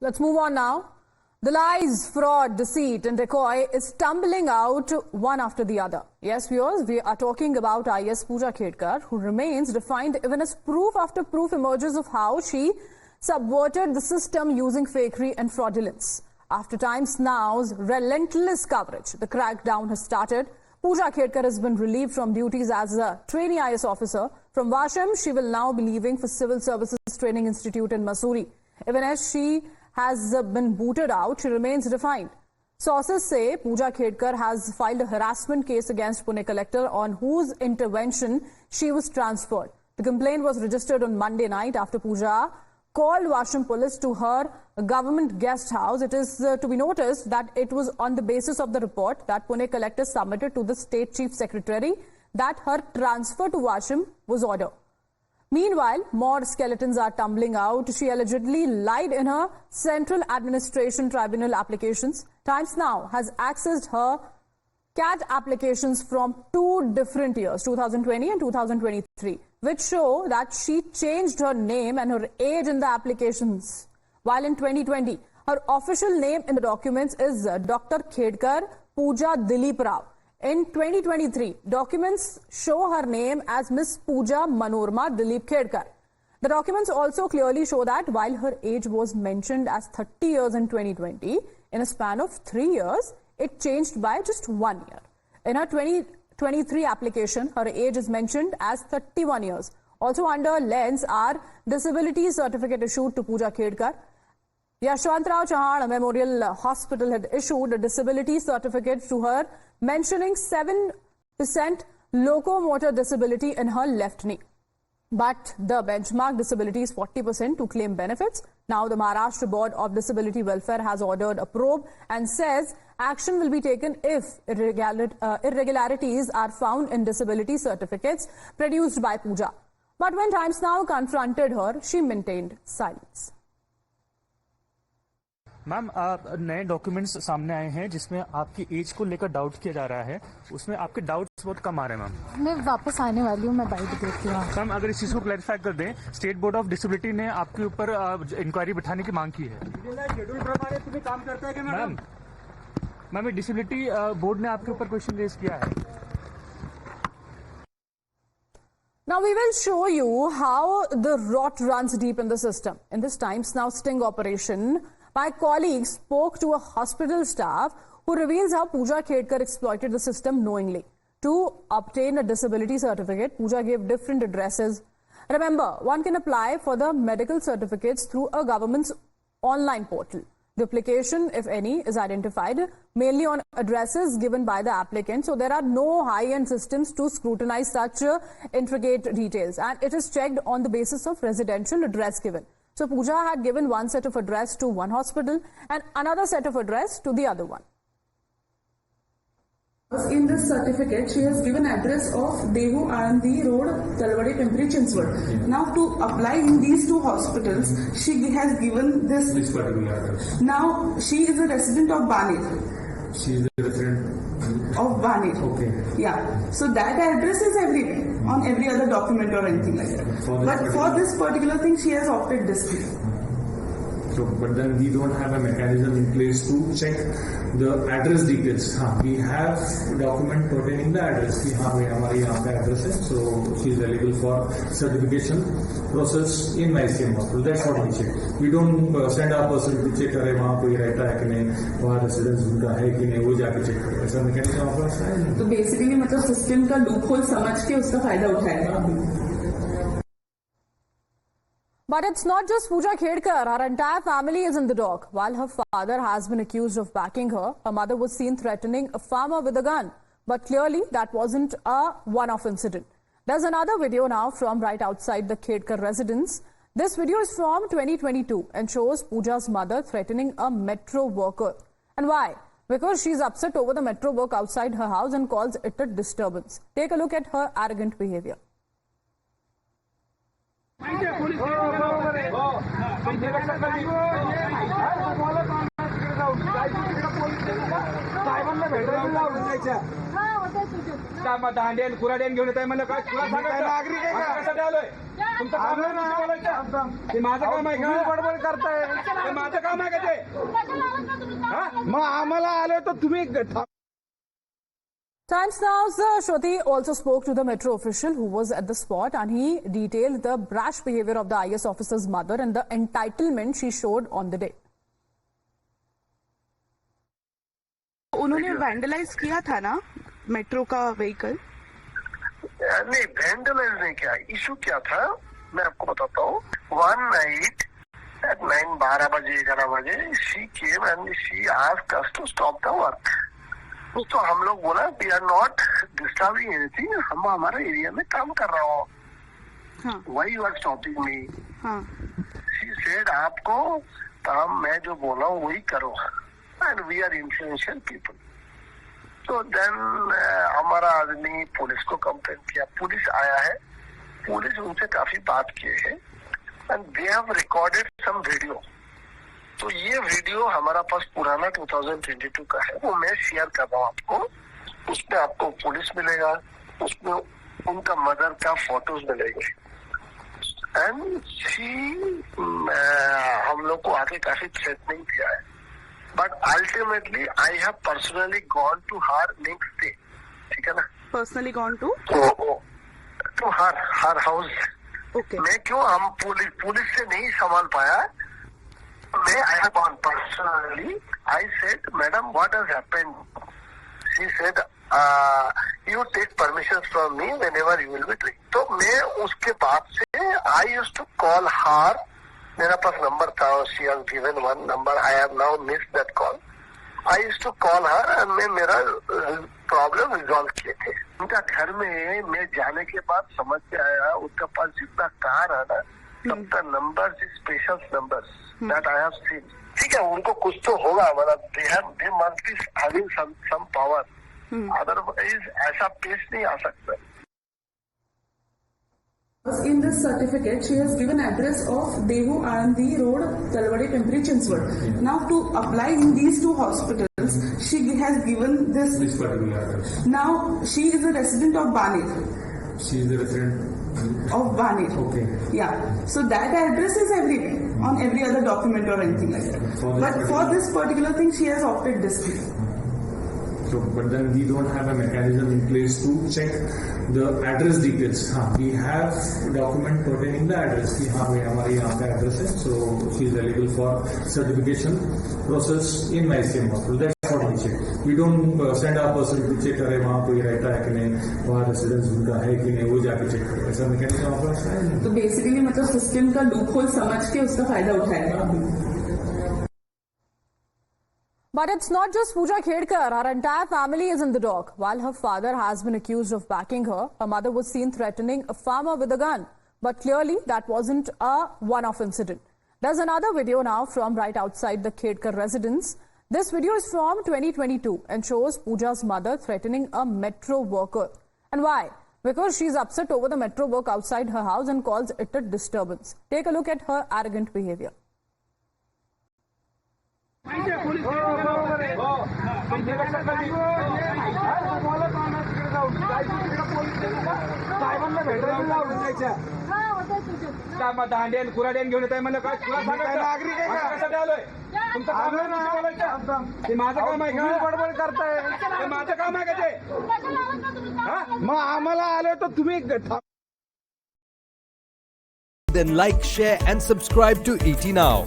Let's move on now. The lies, fraud, deceit and decoy is tumbling out one after the other. Yes, viewers, we are talking about IAS Pooja Khedkar, who remains defiant even as proof after proof emerges of how she subverted the system using fakery and fraudulence. After Times Now's relentless coverage, the crackdown has started. Pooja Khedkar has been relieved from duties as a trainee IAS officer. From Vasham, she will now be leaving for Civil Services Training Institute in Mussoorie. Even as she has been booted out, she remains defiant. Sources say Pooja Khedkar has filed a harassment case against Pune collector on whose intervention she was transferred. The complaint was registered on Monday night after Pooja called Vasham police to her government guest house. It is to be noticed that it was on the basis of the report that Pune collector submitted to the state chief secretary that her transfer to Vasham was ordered. Meanwhile, more skeletons are tumbling out. She allegedly lied in her Central Administration Tribunal applications. Times Now has accessed her CAT applications from two different years, 2020 and 2023, which show that she changed her name and her age in the applications. While in 2020, her official name in the documents is Dr. Khedkar Pooja Dilip Rao. In 2023, documents show her name as Miss Pooja Manorma Dilip Khedkar. The documents also clearly show that while her age was mentioned as 30 years in 2020, in a span of 3 years, it changed by just 1 year. In her 2023 application, her age is mentioned as 31 years. Also under lens are disability certificate issued to Pooja Khedkar. Yashwantrao Chauhan Memorial Hospital had issued a disability certificate to her mentioning 7% locomotor disability in her left knee. But the benchmark disability is 40% to claim benefits. Now the Maharashtra Board of Disability Welfare has ordered a probe and says action will be taken if irregularities are found in disability certificates produced by Pooja. But when Times Now confronted her, she maintained silence. Ma'am नए documents सामने आए हैं जिसमें आपकी as को लेकर doubt किया जा रहा है, उसमें आपके डाउट्स बहुत कम आ रहे हैं मैम। मैं वापस आने वाली हूँ, मैं बाइट देखती हूँ। मैम अगर इस चीज को क्लैरिफाई कर दें, स्टेट बोर्ड ऑफ डिसेबिलिटी ने आपके ऊपर इंक्वायरी बिठाने की मांग की है। शेड्यूल प्रमाणे तुम्हें काम करता है क्या मैडम? मैम डिसेबिलिटी बोर्ड ने आपके ऊपर क्वेश्चन रेज किया है। Now we will show you how the rot runs deep in the system. In this Times Now sting operation, my colleague spoke to a hospital staff who reveals how Pooja Khedkar exploited the system knowingly. To obtain a disability certificate, Pooja gave different addresses. Remember, one can apply for the medical certificates through a government's online portal. The application, if any, is identified mainly on addresses given by the applicant. So there are no high-end systems to scrutinize such intricate details. And it is checked on the basis of residential address given. So Pooja had given one set of address to one hospital and another set of address to the other one. In this certificate, she has given address of Dehu Anandi Road, Talwadi, Pimpri, Chinchwad. Now, to apply in these two hospitals, she has given this particular address. Now, she is a resident of Baner. She is a resident of Baner. Okay. Yeah. So that address is everywhere on every other document or anything like that. But for this particular thing, she has opted this way. So, but then we don't have a mechanism in place to check the address details. We have a document pertaining the address. कि हाँ भाई हमारे यहाँ पे address है, so she is eligible for certification process in ICM hospital. That's what we check. We don't send our person to check करे वहाँ कोई रहता है कि नहीं, वहाँ residence उनका है कि नहीं, वो जाके check करे. ऐसा mechanism हमारे पास है. तो basically मतलब system का loophole समझ के उसका फायदा उठाएगा. But it's not just Pooja Khedkar. Her entire family is in the dock. While her father has been accused of backing her, her mother was seen threatening a farmer with a gun. But clearly, that wasn't a one-off incident. There's another video now from right outside the Khedkar residence. This video is from 2022 and shows Pooja's mother threatening a metro worker. And why? Because she's upset over the metro work outside her house and calls it a disturbance. Take a look at her arrogant behavior. काय मग दांडेन कुराडेन घेऊन येताय म्हणलं काय तुला सांगायचं नागरिक आहे का कसं आलोय तुमचं काम आहे ना बोलायचं ते माझं काम आहे का बडबड करताय ते माझं काम आहे का ते मग आम्हाला आलोय तर तुम्ही Times Now's Shruti also spoke to the metro official who was at the spot, and he detailed the brash behavior of the IS officer's mother and the entitlement she showed on the day. उन्होंने vandalise किया था ना metro का vehicle? नहीं, vandalise नहीं किया। Issue क्या था मैं आपको बताता हूँ। वन नाइट एट 12 बजे 11 बजे she came and she asked us to stop the work. तो हम लोग बोला we are not disturbing anything, हम हमारे एरिया में काम कर रहा हूँ। Why you are stopping me? She said आपको काम मैं जो बोला हूँ वही करो and we are influential people. तो देन हमारा आदमी पुलिस को कंप्लेन किया, पुलिस आया है, पुलिस उनसे काफी बात किए हैं and they have recorded some video. तो ये वीडियो हमारा पास पुराना 2022 का है, वो मैं शेयर कर रहा हूँ आपको। उसमें आपको पुलिस मिलेगा, उसमें उनका मदर का फोटोज मिलेंगे एंड हम लोग को आगे काफी थ्रेटनिंग दिया है, but ultimately I have personally gone to her next day. ठीक है ना? Personally gone to her house. Okay. मैं क्यों, हम पुलिस से नहीं संभाल पाया, मैं I have gone personally. I said madam what has happened? She said you take permission from me whenever you will be drink. तो मैं उसके बाद से I used to call her, मेरा पास नंबर था, she has given one number, I have now missed that call. I used to call her and मैं मेरा प्रॉब्लम रिजॉल्व किए थे। उनका घर में मैं जाने के बाद समझ में आया उसका पास जितना कार है ना सबका number special number that I have seen. ठीक है, उनको कुछ तो होगा, मतलब they must be having some power, otherwise ऐसा पेश नहीं आ सकता। In this certificate, she has given address of Dehu Anandi Road, Talwadi, Pimpri, Chinchwad. Now, to apply in these two hospitals, she has given this particular address. Now, she is a resident of Baner. She is the resident Of Baner. Okay. Yeah. So that address is everywhere on every other document or anything like that. But for this particular thing, she has opted this way. So, but then we don't have a mechanism in place to check the address details. We have document pertaining the address कि हाँ भाई हमारे यहाँ का address है, so she is eligible for certification process in ICM hospital. That's what we check. We don't send our person to check करे वहाँ कोई रहता है कि नहीं, वहाँ residence उनका है कि नहीं, वो जाके check करे। ऐसा mechanism हमारे पास है नहीं। तो बेसिकली मतलब सिस्टम का लूप होल समझ के उसका फायदा उठाएगा। But it's not just Pooja Khedkar. Her entire family is in the dock. While her father has been accused of backing her, her mother was seen threatening a farmer with a gun. But clearly, that wasn't a one-off incident. There's another video now from right outside the Khedkar residence. This video is from 2022 and shows Pooja's mother threatening a metro worker. And why? Because she's upset over the metro work outside her house and calls it a disturbance. Take a look at her arrogant behavior. दांडेन कुराडेन घेऊन येताय म्हणलं काय तुला सांगायचं नागरिक आहे का कसं आलोय तुमचं काम आहे ना बोलायचं ते माझं काम आहे का बडबड करताय ते माझं काम आहे का ते मग आम्हाला आलोय तर तुम्ही Then like, share and subscribe to ET Now.